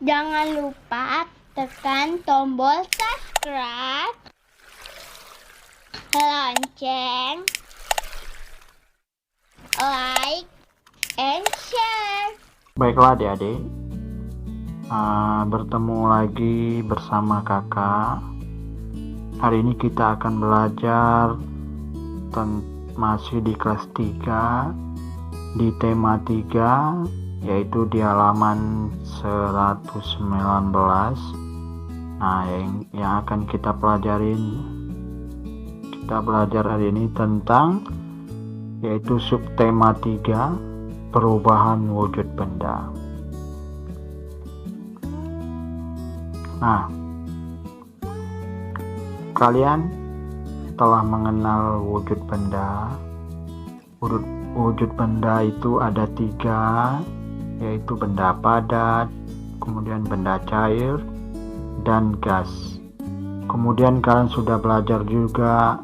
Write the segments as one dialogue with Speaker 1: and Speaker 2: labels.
Speaker 1: Jangan lupa tekan tombol subscribe, lonceng, like, and share.
Speaker 2: Baiklah adik-adik, bertemu lagi bersama kakak. Hari ini kita akan belajar masih di kelas 3 di tema 3, yaitu di halaman 119. Nah, yang akan kita pelajarin, kita belajar hari ini tentang yaitu subtema 3, perubahan wujud benda. Nah, kalian telah mengenal wujud benda. Wujud benda itu ada 3, yaitu benda padat, kemudian benda cair, dan gas. Kemudian kalian sudah belajar juga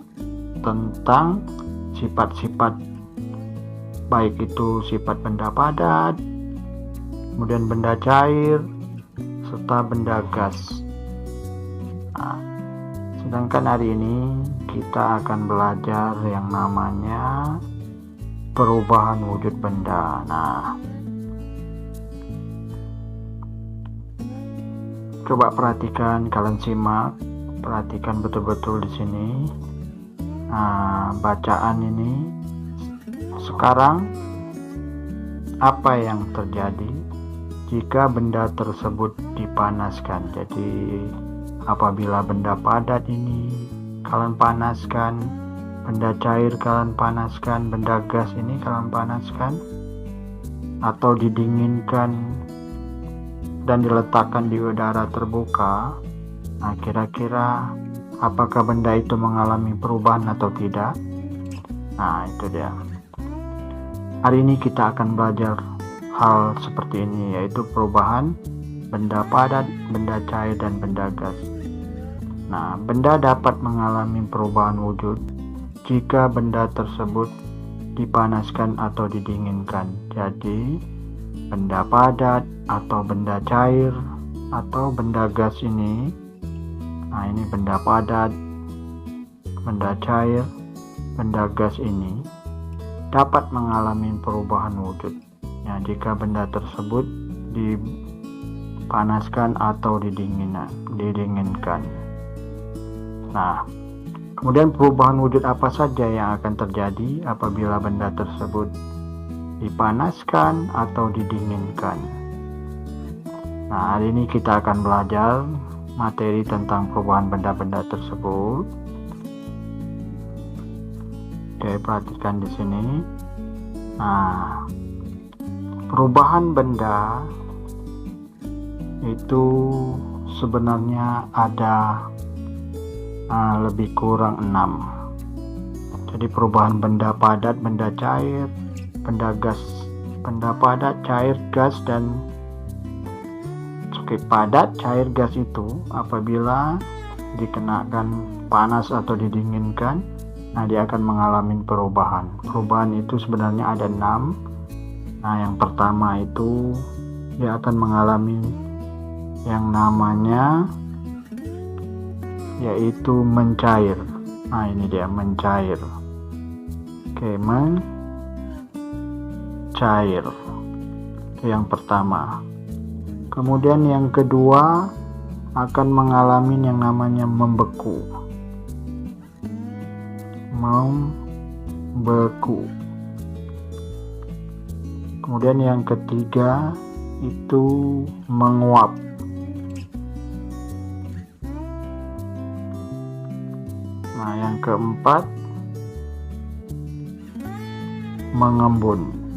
Speaker 2: tentang sifat-sifat, baik itu sifat benda padat, kemudian benda cair, serta benda gas. Nah, sedangkan hari ini kita akan belajar yang namanya perubahan wujud benda. Nah, coba perhatikan, kalian simak, perhatikan betul-betul di sini. Nah, bacaan ini sekarang, apa yang terjadi jika benda tersebut dipanaskan? Jadi apabila benda padat ini kalian panaskan, benda cair kalian panaskan, benda gas ini kalian panaskan, atau didinginkan dan diletakkan di udara terbuka, nah kira-kira apakah benda itu mengalami perubahan atau tidak? Nah, itu dia. Hari ini kita akan belajar hal seperti ini, yaitu perubahan benda padat, benda cair, dan benda gas. Nah, benda dapat mengalami perubahan wujud jika benda tersebut dipanaskan atau didinginkan. Jadi, benda padat atau benda cair atau benda gas ini, nah ini benda padat, benda cair, benda gas ini dapat mengalami perubahan wujud. Nah, jika benda tersebut dipanaskan atau didinginkan. Nah, kemudian perubahan wujud apa saja yang akan terjadi apabila benda tersebut dipanaskan atau didinginkan? Nah, hari ini kita akan belajar materi tentang perubahan benda-benda tersebut. Oke, perhatikan di sini. Nah, perubahan benda itu sebenarnya ada lebih kurang 6. Jadi perubahan benda padat, benda cair, benda gas, benda padat, cair, gas, dan padat, cair, gas itu apabila dikenakan panas atau didinginkan, nah dia akan mengalami perubahan. Perubahan itu sebenarnya ada 6. Nah, yang pertama itu dia akan mengalami yang namanya yaitu mencair. Nah, ini dia mencair. Oke, mencair. Itu yang pertama. Kemudian yang kedua akan mengalami yang namanya membeku. Membeku. Kemudian yang ketiga itu menguap. Nah, yang keempat mengembun.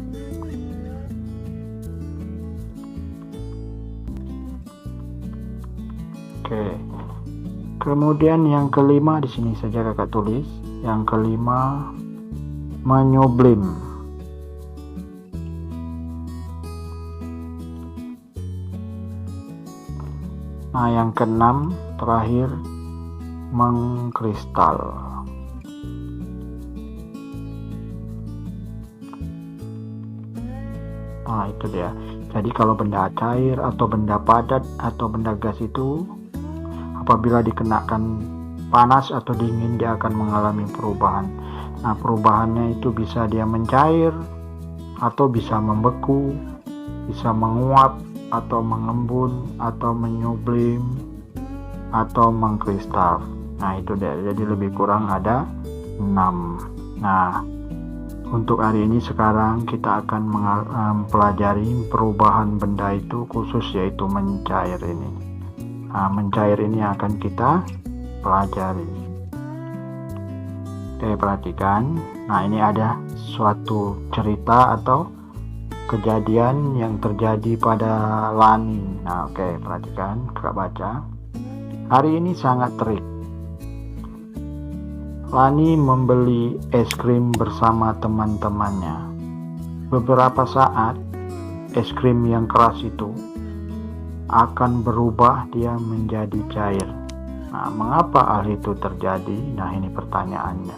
Speaker 2: Oke. Kemudian yang kelima, di sini saja kakak tulis. Yang kelima menyublim. Nah, yang keenam terakhir mengkristal. Nah, itu dia. Jadi kalau benda cair atau benda padat atau benda gas itu apabila dikenakan panas atau dingin dia akan mengalami perubahan. Nah, perubahannya itu bisa dia mencair atau bisa membeku, bisa menguap atau mengembun atau menyublim atau mengkristal. Nah, itu dia. Jadi lebih kurang ada 6. Nah, untuk hari ini sekarang kita akan mempelajari perubahan benda itu khusus yaitu mencair ini. Nah, mencair ini akan kita pelajari. Oke, perhatikan. Nah, ini ada suatu cerita atau kejadian yang terjadi pada Lani. Nah, oke, perhatikan, kakak baca. Hari ini sangat terik. Lani membeli es krim bersama teman-temannya. Beberapa saat, es krim yang keras itu akan berubah dia menjadi cair. Nah, mengapa hal itu terjadi? Nah, ini pertanyaannya.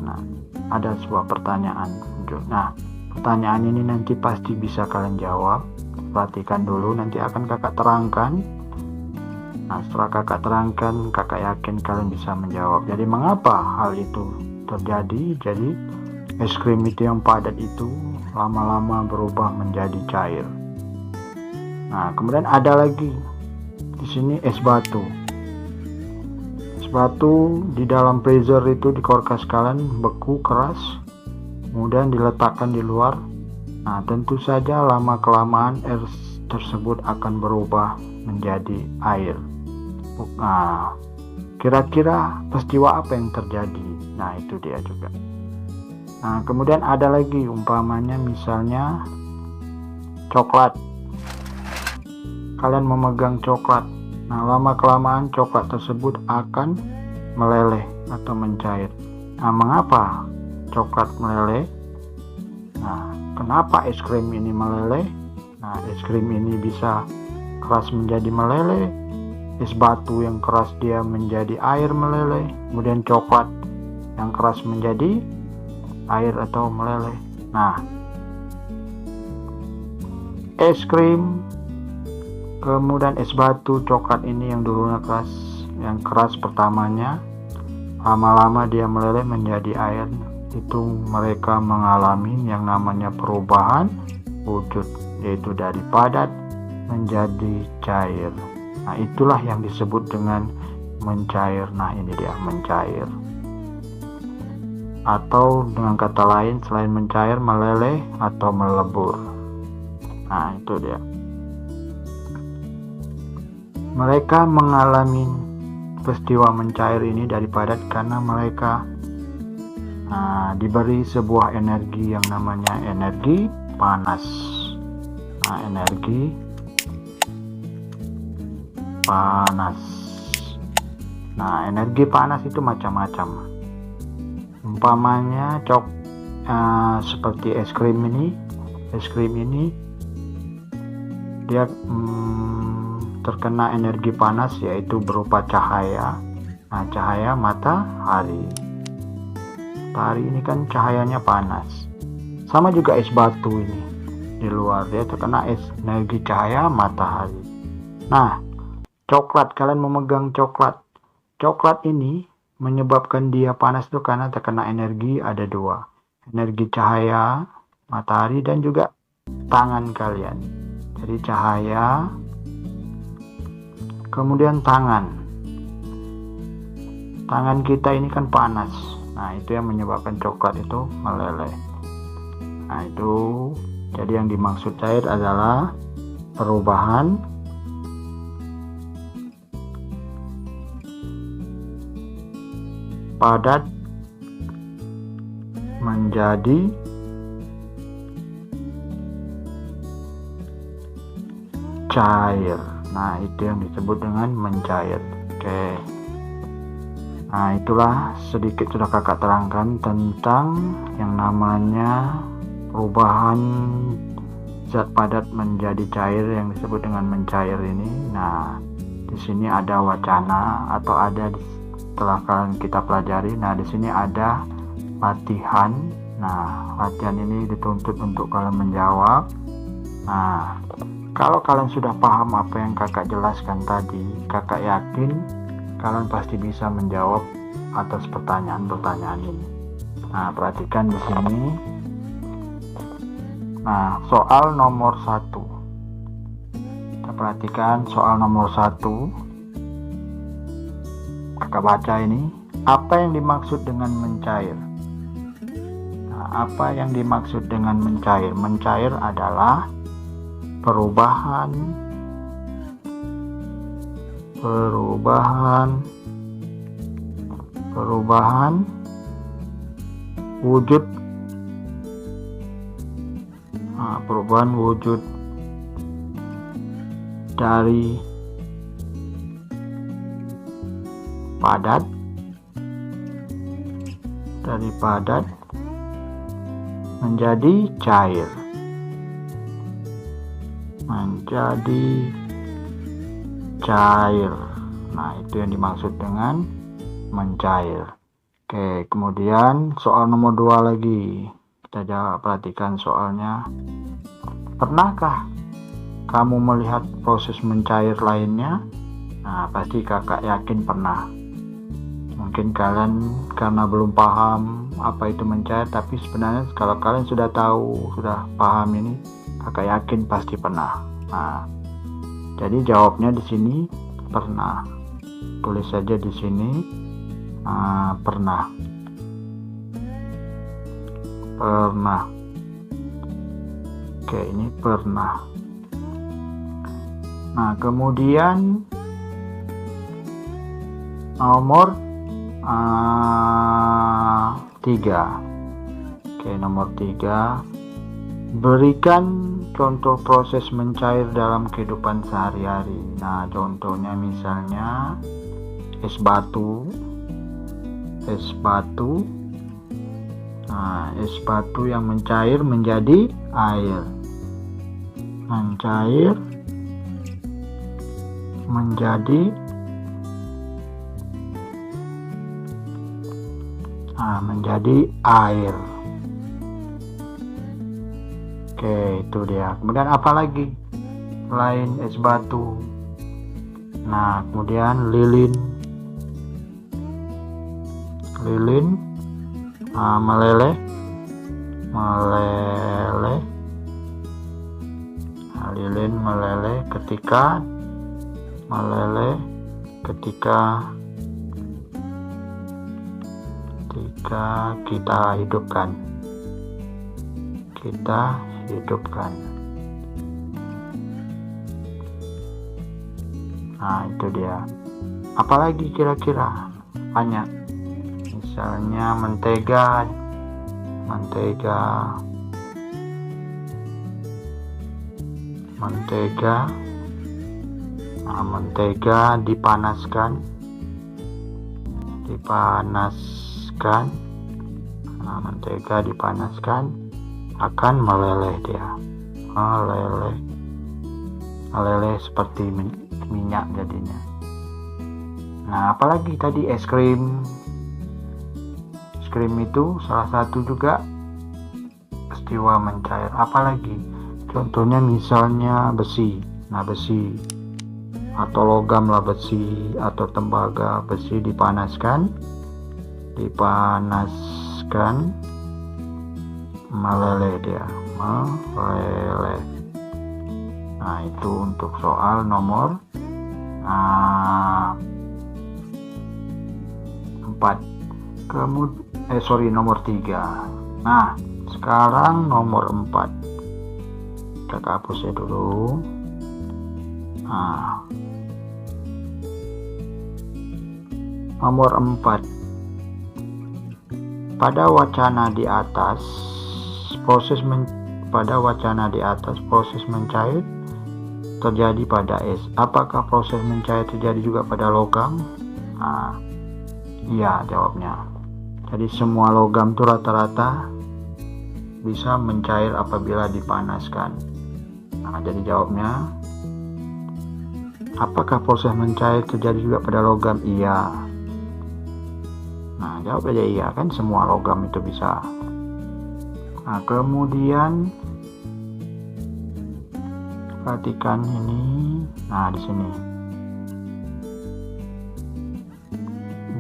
Speaker 2: Nah, ada sebuah pertanyaan. Nah, pertanyaan ini nanti pasti bisa kalian jawab. Perhatikan dulu, nanti akan kakak terangkan. Nah, setelah kakak terangkan, kakak yakin kalian bisa menjawab. Jadi mengapa hal itu terjadi? Jadi es krim itu yang padat itu lama-lama berubah menjadi cair. Nah, kemudian ada lagi di sini es batu. Es batu di dalam freezer itu di kulkas kalian beku keras, kemudian diletakkan di luar. Nah, tentu saja lama kelamaan es tersebut akan berubah menjadi air. Nah, kira-kira peristiwa apa yang terjadi? Nah, itu dia juga. Nah, kemudian ada lagi umpamanya misalnya coklat. Kalian memegang coklat. Nah, lama-kelamaan coklat tersebut akan meleleh atau mencair. Nah, mengapa coklat meleleh? Nah, kenapa es krim ini meleleh? Nah, es krim ini bisa keras menjadi meleleh. Es batu yang keras dia menjadi air meleleh, kemudian coklat yang keras menjadi air atau meleleh. Nah, es krim, kemudian es batu, coklat ini yang dulunya keras, yang keras pertamanya, lama-lama dia meleleh menjadi air. Itu mereka mengalami yang namanya perubahan wujud, yaitu dari padat menjadi cair. Nah, itulah yang disebut dengan mencair. Nah, ini dia mencair. Atau dengan kata lain selain mencair, meleleh atau melebur. Nah, itu dia. Mereka mengalami peristiwa mencair ini dari padat karena mereka diberi sebuah energi yang namanya energi panas. Nah, energi panas. Nah, energi panas itu macam-macam. Umpamanya seperti es krim ini. Es krim ini dia terkena energi panas yaitu berupa cahaya. Nah, cahaya matahari. Matahari ini kan cahayanya panas. Sama juga es batu ini. Di luar dia terkena energi cahaya matahari. Nah, coklat, kalian memegang coklat. Coklat ini menyebabkan dia panas itu karena terkena energi ada 2. Energi cahaya matahari dan juga tangan kalian. Jadi cahaya, kemudian tangan. Tangan kita ini kan panas. Nah, itu yang menyebabkan coklat itu meleleh. Nah, itu jadi yang dimaksud cair adalah perubahan padat menjadi cair. Nah, itu yang disebut dengan mencair. Oke. Nah, itulah sedikit sudah kakak terangkan tentang yang namanya perubahan zat padat menjadi cair yang disebut dengan mencair ini. Nah, di sini ada wacana atau ada setelah kalian kita pelajari. Nah, di sini ada latihan. Nah, latihan ini dituntut untuk kalian menjawab. Nah, kalau kalian sudah paham apa yang kakak jelaskan tadi, kakak yakin kalian pasti bisa menjawab atas pertanyaan-pertanyaan ini. Nah, perhatikan di sini. Nah, soal nomor 1. Kita perhatikan soal nomor 1. Kakak baca ini. Apa yang dimaksud dengan mencair? Nah, apa yang dimaksud dengan mencair? Mencair adalah perubahan wujud, perubahan wujud dari padat menjadi cair. Nah, itu yang dimaksud dengan mencair. Oke, kemudian soal nomor 2 lagi. Kita jawab, perhatikan soalnya. Pernahkah kamu melihat proses mencair lainnya? Nah, pasti kakak yakin pernah. Mungkin kalian karena belum paham apa itu mencair, tapi sebenarnya kalau kalian sudah tahu, sudah paham ini, kakak yakin pasti pernah. Nah, jadi jawabnya di sini pernah. Tulis saja di sini pernah. Oke, ini pernah. Nah, kemudian nomor 3. Oke, nomor 3. Berikan contoh proses mencair dalam kehidupan sehari-hari. Nah, contohnya misalnya es batu. Nah, es batu yang mencair menjadi air. Mencair menjadi air. Oke, itu dia. Kemudian apa lagi selain es batu? Nah, kemudian lilin meleleh. Nah, lilin meleleh ketika kita hidupkan. Nah, itu dia. Apalagi kira-kira? Banyak. Misalnya mentega. Nah, mentega dipanaskan. Nah, mentega dipanaskan akan meleleh dia. Meleleh seperti minyak jadinya. Nah, apalagi tadi es krim. Es krim itu salah satu juga peristiwa mencair. Apalagi contohnya misalnya besi. Nah, besi atau logam lah, besi atau tembaga. Besi dipanaskan meleleh dia. Nah, itu untuk soal nomor 4. Nomor 3. Nah, sekarang nomor 4. Kita hapus ya dulu. Nah, nomor 4. Pada wacana di atas proses mencair terjadi pada es. Apakah proses mencair terjadi juga pada logam? Nah, iya jawabnya. Jadi semua logam itu rata-rata bisa mencair apabila dipanaskan. Nah, jadi jawabnya, apakah proses mencair terjadi juga pada logam? Iya. Nah, jawab aja iya, kan semua logam itu bisa. Nah, kemudian perhatikan ini. Nah, di sini.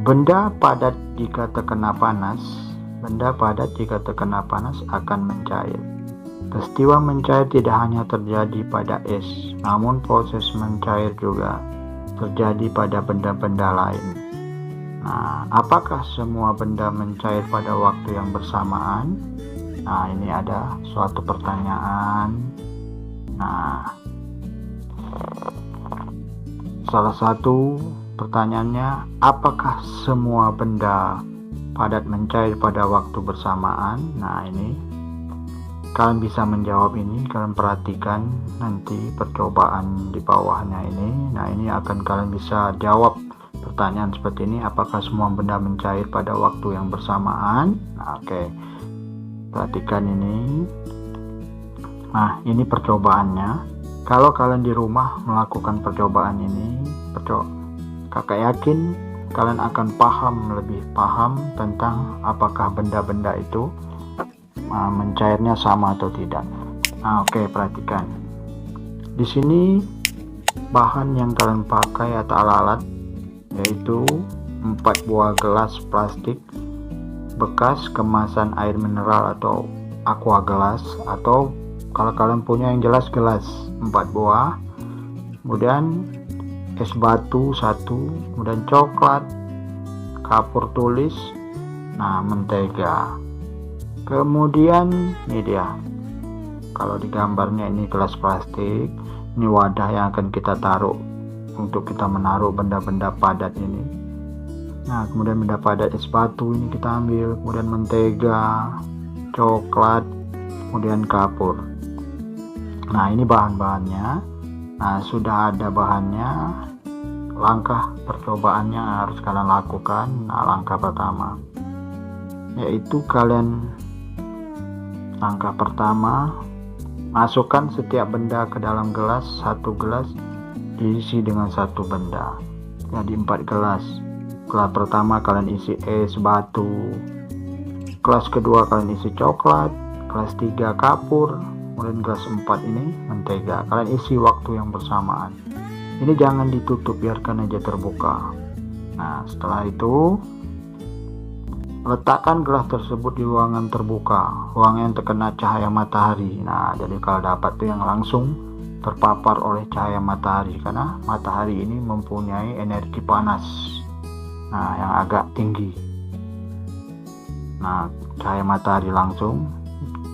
Speaker 2: Benda padat jika terkena panas akan mencair. Peristiwa mencair tidak hanya terjadi pada es, namun proses mencair juga terjadi pada benda-benda lain. Nah, apakah semua benda mencair pada waktu yang bersamaan? Nah, ini ada suatu pertanyaan. Nah, salah satu pertanyaannya, apakah semua benda padat mencair pada waktu bersamaan? Nah, ini kalian bisa menjawab ini. Kalian perhatikan nanti percobaan di bawahnya ini. Nah, ini akan kalian bisa jawab pertanyaan seperti ini. Apakah semua benda mencair pada waktu yang bersamaan? Nah, oke. Perhatikan ini. Nah, ini percobaannya. Kalau kalian di rumah melakukan percobaan ini, kakak yakin kalian akan lebih paham tentang apakah benda-benda itu mencairnya sama atau tidak. Nah, oke, perhatikan. Di sini bahan yang kalian pakai atau alat yaitu 4 buah gelas plastik bekas kemasan air mineral atau aqua gelas, atau kalau kalian punya yang jelas gelas 4 buah. Kemudian es batu 1, kemudian coklat, kapur tulis, nah mentega. Kemudian ini dia, kalau di gambarnya ini gelas plastik, ini wadah yang akan kita taruh untuk kita menaruh benda-benda padat ini. Nah, kemudian benda padat es batu ini kita ambil, kemudian mentega, coklat, kemudian kapur. Nah, ini bahan-bahannya. Nah, sudah ada bahannya. Langkah percobaannya harus kalian lakukan. Nah, langkah pertama yaitu langkah pertama, masukkan setiap benda ke dalam gelas. 1 gelas diisi dengan 1 benda, jadi 4 gelas. Gelas pertama kalian isi es batu, gelas kedua kalian isi coklat, gelas 3 kapur, kemudian gelas 4 ini mentega. Kalian isi waktu yang bersamaan. Ini jangan ditutup, biarkan aja terbuka. Nah, setelah itu letakkan gelas tersebut di ruangan terbuka, ruangan yang terkena cahaya matahari. Nah, jadi kalau dapat tuh yang langsung terpapar oleh cahaya matahari, karena matahari ini mempunyai energi panas, nah yang agak tinggi. Nah, cahaya matahari langsung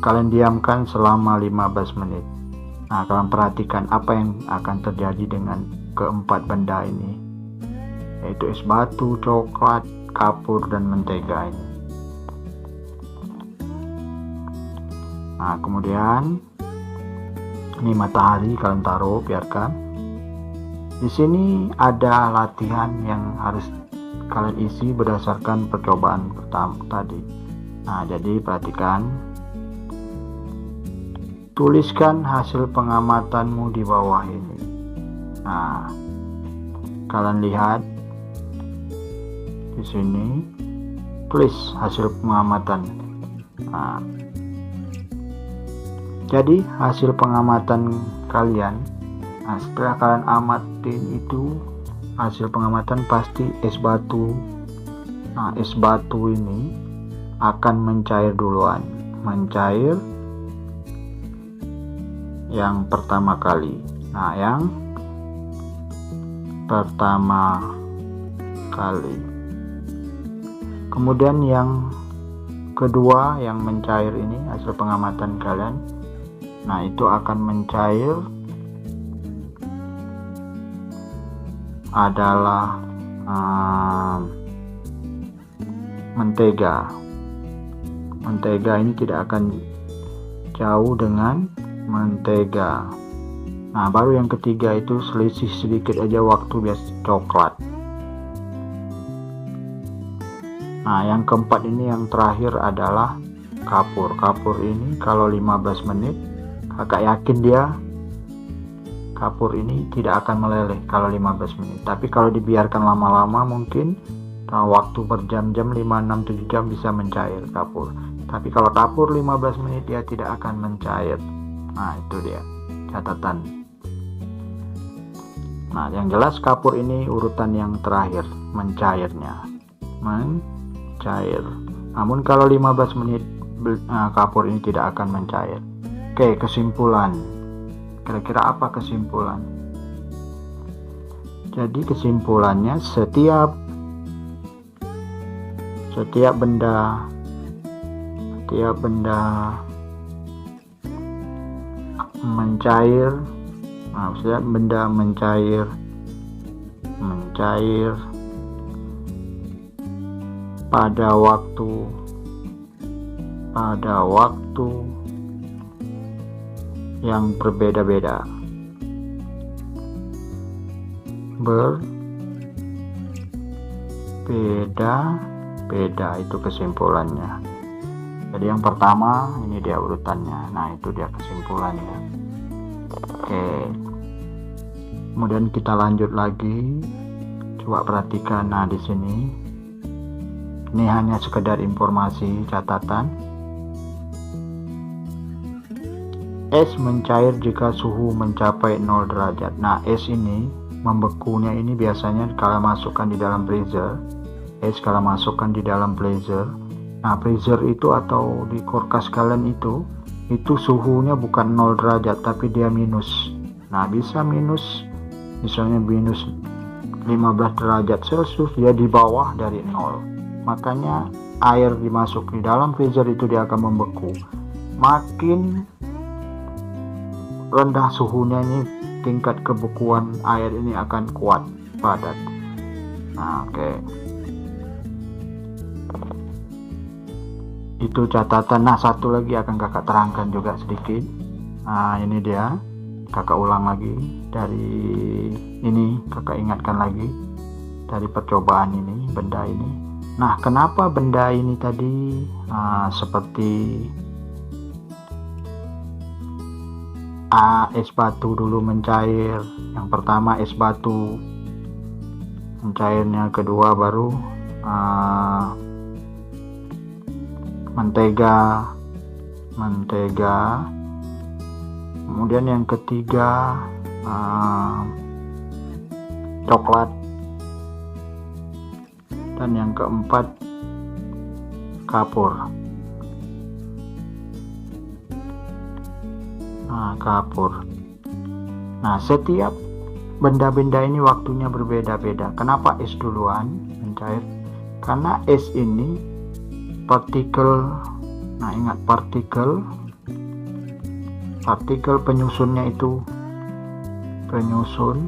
Speaker 2: kalian diamkan selama 15 menit. Nah, kalian perhatikan apa yang akan terjadi dengan keempat benda ini, yaitu es batu, coklat, kapur, dan mentega ini. Nah, kemudian ini matahari kalian taruh, biarkan. Di sini ada latihan yang harus kalian isi berdasarkan percobaan pertama tadi. Nah, jadi perhatikan. Tuliskan hasil pengamatanmu di bawah ini. Nah, kalian lihat di sini, tulis hasil pengamatan. Nah, jadi hasil pengamatan kalian, nah setelah kalian amatin itu hasil pengamatan pasti es batu. Nah, es batu ini akan mencair duluan, mencair yang pertama kali. Nah, yang pertama kali. Kemudian yang kedua yang mencair ini hasil pengamatan kalian. Nah, itu akan mencair adalah mentega. Mentega ini tidak akan jauh dengan mentega. Nah, baru yang ketiga itu selisih sedikit aja waktu, biasa coklat. Nah, yang keempat ini yang terakhir adalah kapur. Kapur ini kalau 15 menit, kakak yakin kapur ini tidak akan meleleh kalau 15 menit. Tapi kalau dibiarkan lama-lama mungkin waktu berjam-jam, 5, 6, 7 jam bisa mencair kapur. Tapi kalau kapur 15 menit dia tidak akan mencair. Nah, itu dia catatan Nah, yang jelas kapur ini urutan yang terakhir mencairnya. Mencair. Namun kalau 15 menit kapur ini tidak akan mencair. Oke, kesimpulan. Kira-kira apa kesimpulan? Jadi kesimpulannya setiap benda mencair, maksudnya benda mencair pada waktu yang berbeda-beda. Berbeda itu kesimpulannya. Jadi yang pertama ini dia urutannya. Nah, itu dia kesimpulannya. Oke. Kemudian kita lanjut lagi. Coba perhatikan. Nah, di sini ini hanya sekedar informasi catatan. Es mencair jika suhu mencapai 0 derajat. Nah, es ini membekunya ini biasanya kalau masukkan di dalam freezer. Es kalau masukkan di dalam freezer. Nah, freezer itu atau di kulkas kalian itu suhunya bukan 0 derajat tapi dia minus. Nah, bisa minus, misalnya minus 15 derajat Celcius, dia di bawah dari 0. Makanya air dimasuk di dalam freezer itu dia akan membeku. Makin rendah suhunya ini, tingkat kebekuan air ini akan kuat, padat. Nah, oke. Itu catatan. Nah, satu lagi akan kakak terangkan juga sedikit. Nah, ini dia. Kakak ulang lagi dari ini, kakak ingatkan lagi dari percobaan ini, benda ini. Nah, kenapa benda ini tadi seperti es batu dulu mencair. Yang pertama es batu mencairnya, kedua baru mentega, kemudian yang ketiga coklat, dan yang keempat kapur. Kapur. Nah, setiap benda-benda ini waktunya berbeda-beda. Kenapa es duluan mencair? Karena es ini partikel. Nah, ingat partikel penyusunnya itu penyusun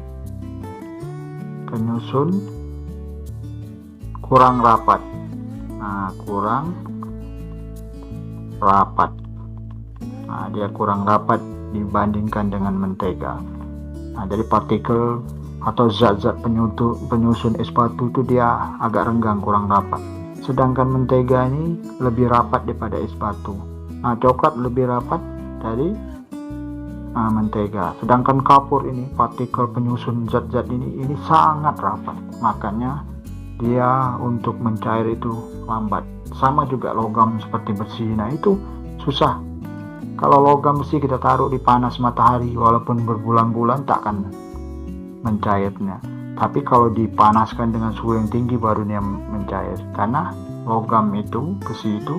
Speaker 2: kurang rapat. Nah, dia kurang rapat dibandingkan dengan mentega. Nah, jadi partikel atau zat-zat penyusun es batu itu dia agak renggang, kurang rapat. Sedangkan mentega ini lebih rapat daripada es batu. Nah, coklat lebih rapat dari mentega. Sedangkan kapur ini, partikel penyusun zat-zat ini sangat rapat. Makanya dia untuk mencair itu lambat. Sama juga logam seperti besi. Nah, itu susah. Kalau logam besi kita taruh di panas matahari, walaupun berbulan-bulan tak akan mencairnya. Tapi kalau dipanaskan dengan suhu yang tinggi baru dia mencair. Karena logam itu, besi itu,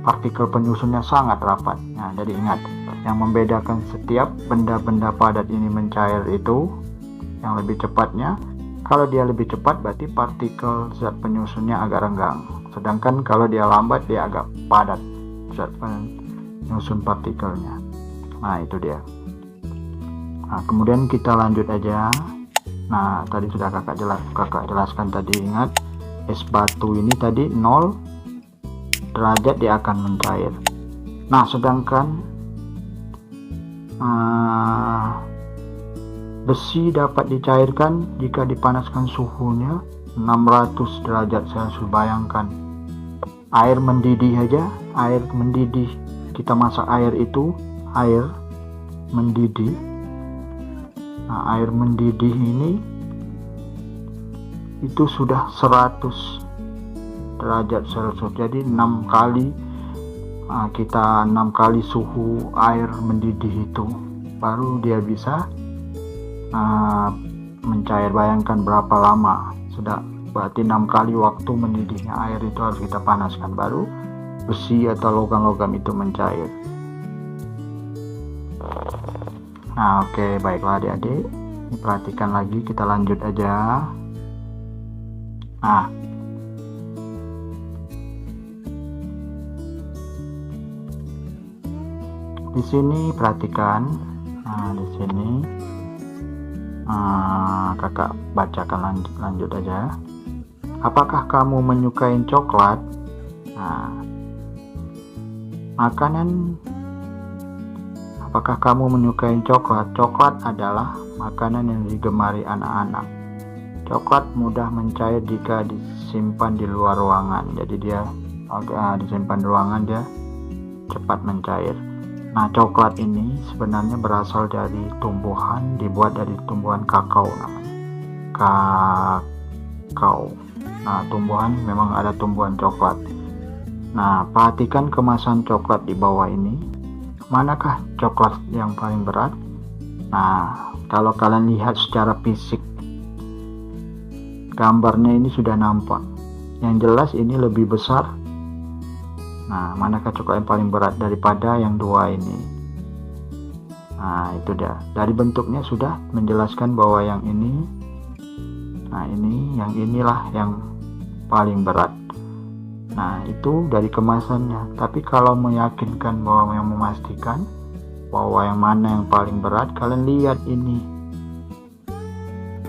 Speaker 2: partikel penyusunnya sangat rapat. Nah, jadi ingat, yang membedakan setiap benda-benda padat ini mencair itu yang lebih cepatnya. Kalau dia lebih cepat berarti partikel zat penyusunnya agak renggang. Sedangkan kalau dia lambat dia agak padat zat penyusun partikelnya. Nah, itu dia. Nah, kemudian kita lanjut aja. Nah, tadi sudah kakak jelaskan tadi, ingat es batu ini tadi 0 derajat dia akan mencair. Nah, sedangkan besi dapat dicairkan jika dipanaskan suhunya 600 derajat Celcius. Bayangkan air mendidih aja, kita masak air itu, air mendidih. Nah, air mendidih ini itu sudah 100 derajat Celcius. Jadi 6 kali kita 6 kali suhu air mendidih itu baru dia bisa mencair. Bayangkan berapa lama, sudah berarti 6 kali waktu mendidihnya air itu harus kita panaskan baru besi atau logam-logam itu mencair. Nah, oke, baiklah adik-adik, perhatikan lagi, kita lanjut aja. Nah, di sini perhatikan. Nah, di sini kakak bacakan lanjut aja. Apakah kamu menyukai coklat? Nah, apakah kamu menyukai coklat? Coklat adalah makanan yang digemari anak-anak. Coklat mudah mencair jika disimpan di luar ruangan. Jadi dia disimpan di ruangan, dia cepat mencair. Nah, coklat ini sebenarnya berasal dari tumbuhan, dibuat dari tumbuhan kakao namanya. Kakao. Nah, tumbuhan memang ada tumbuhan coklat. Nah, perhatikan kemasan coklat di bawah ini. Manakah coklat yang paling berat? Nah, kalau kalian lihat secara fisik, gambarnya ini sudah nampak. Yang jelas ini lebih besar. Nah, manakah coklat yang paling berat daripada yang dua ini? Nah, itu dia. Dari bentuknya sudah menjelaskan bahwa yang ini, nah ini, yang inilah yang paling berat. Nah, itu dari kemasannya. Tapi kalau meyakinkan bahwa yang memastikan bahwa yang mana yang paling berat, kalian lihat ini.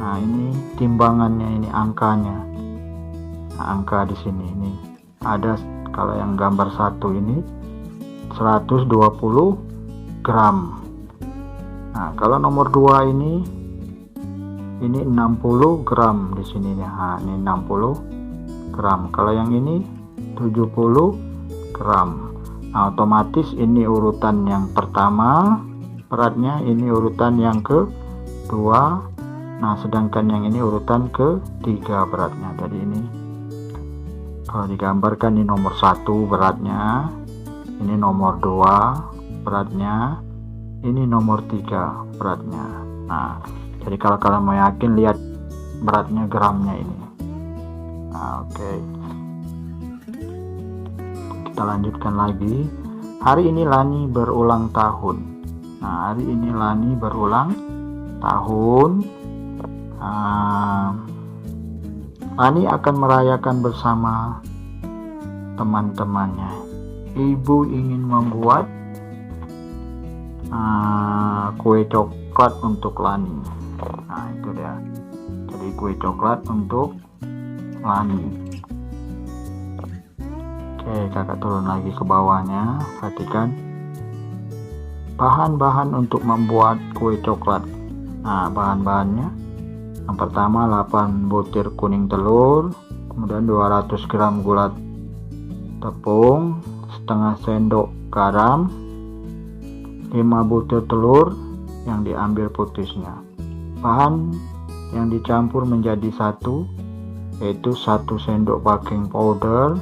Speaker 2: Nah, ini timbangannya, ini angkanya. Nah, angka di sini ini ada. Kalau yang gambar satu ini 120 gram. Nah, kalau nomor 2 ini 60 gram di sini nih. Nah, ini 60 gram. Kalau yang ini 70 gram. Nah, otomatis ini urutan yang pertama beratnya, ini urutan yang kedua. Nah, sedangkan yang ini urutan ketiga beratnya. Jadi ini kalau digambarkan, ini nomor 1 beratnya, ini nomor 2 beratnya, ini nomor 3 beratnya. Nah, jadi kalau kalian mau yakin, lihat beratnya gramnya ini. Nah, oke. Kita lanjutkan lagi. Hari ini Lani berulang tahun. Nah, hari ini Lani berulang tahun. Lani akan merayakan bersama teman-temannya. Ibu ingin membuat kue coklat untuk Lani. Nah, itu dia. Jadi kue coklat untuk Lani. Oke, kakak turun lagi ke bawahnya. Perhatikan bahan-bahan untuk membuat kue coklat. Nah, bahan-bahannya, yang pertama 8 butir kuning telur, kemudian 200 gram gula tepung, setengah sendok garam, 5 butir telur yang diambil putisnya. Bahan yang dicampur menjadi satu yaitu 1 sendok baking powder,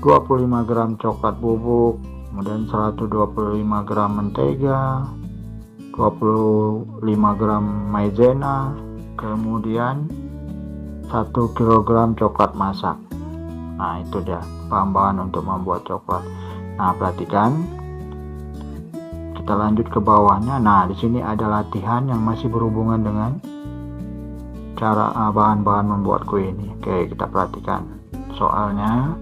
Speaker 2: 25 gram coklat bubuk, kemudian 125 gram mentega, 25 gram maizena, kemudian 1 kg coklat masak. Nah, itu dia bahan-bahan untuk membuat coklat. Nah, perhatikan, kita lanjut ke bawahnya. Nah, di sini ada latihan yang masih berhubungan dengan cara bahan-bahan membuat kue ini. Oke, kita perhatikan soalnya.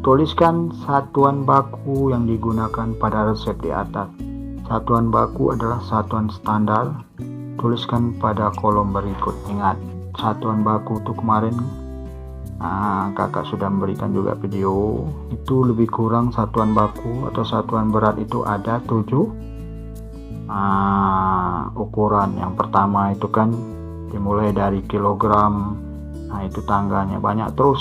Speaker 2: Tuliskan satuan baku yang digunakan pada resep di atas. Satuan baku adalah satuan standar. Tuliskan pada kolom berikut. Ingat, satuan baku itu kemarin kakak sudah memberikan juga video. Itu lebih kurang satuan baku atau satuan berat itu ada 7 ukuran. Yang pertama itu kan dimulai dari kilogram. Nah, itu tangganya banyak terus.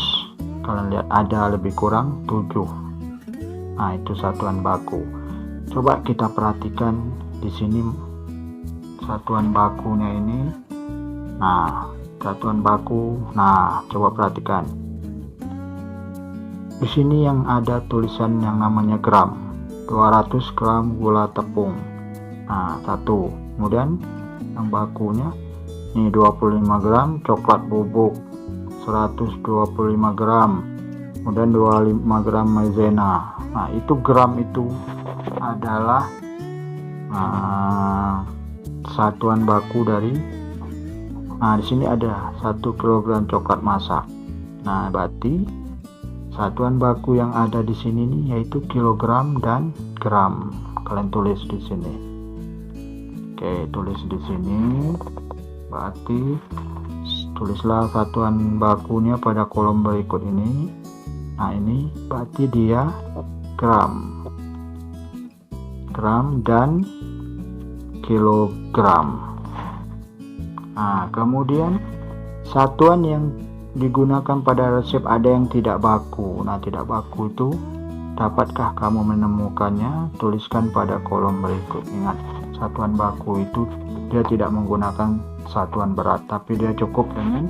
Speaker 2: Kalian lihat ada lebih kurang 7. Nah, itu satuan baku. Coba kita perhatikan di sini satuan bakunya ini. Nah, satuan baku. Nah, coba perhatikan. Di sini yang ada tulisan yang namanya gram. 200 gram gula tepung. Nah, 1. Kemudian yang bakunya ini 25 gram coklat bubuk, 125 gram. Kemudian 25 gram maizena. Nah, itu gram itu adalah satuan baku dari. Nah, di sini ada 1 kg coklat masak. Nah, berarti satuan baku yang ada di sini nih yaitu kilogram dan gram. Kalian tulis di sini. Oke, tulis di sini. Berarti tulislah satuan bakunya pada kolom berikut ini. Nah, ini berarti dia gram. Gram dan kilogram. Nah, kemudian satuan yang digunakan pada resep ada yang tidak baku. Nah, tidak baku itu dapatkah kamu menemukannya? Tuliskan pada kolom berikut. Ingat, satuan baku itu dia tidak menggunakan satuan berat, tapi dia cukup dengan,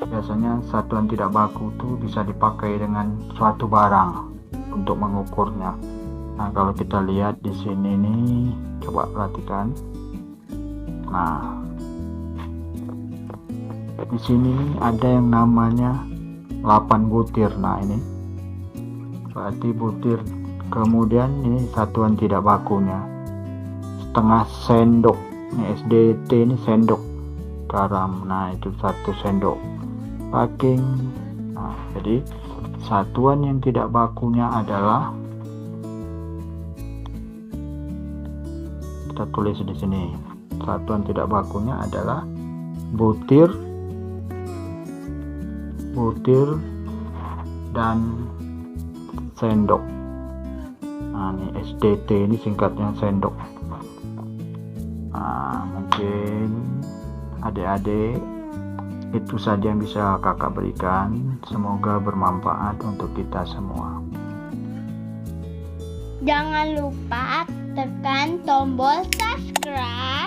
Speaker 2: biasanya satuan tidak baku itu bisa dipakai dengan suatu barang untuk mengukurnya. Nah, kalau kita lihat di sini nih, coba perhatikan. Nah, di sini ada yang namanya 8 butir. Nah, ini berarti butir. Kemudian ini satuan tidak bakunya setengah sendok. Ini SDT, ini sendok garam. Nah, itu 1 sendok baking. Nah, jadi satuan yang tidak bakunya adalah, kita tulis di sini, satuan tidak bakunya adalah butir dan sendok. Nah, ini SDT, ini singkatnya sendok. Nah, mungkin adik-adik itu saja yang bisa kakak berikan. Semoga bermanfaat untuk kita semua.
Speaker 1: Jangan lupa tekan tombol subscribe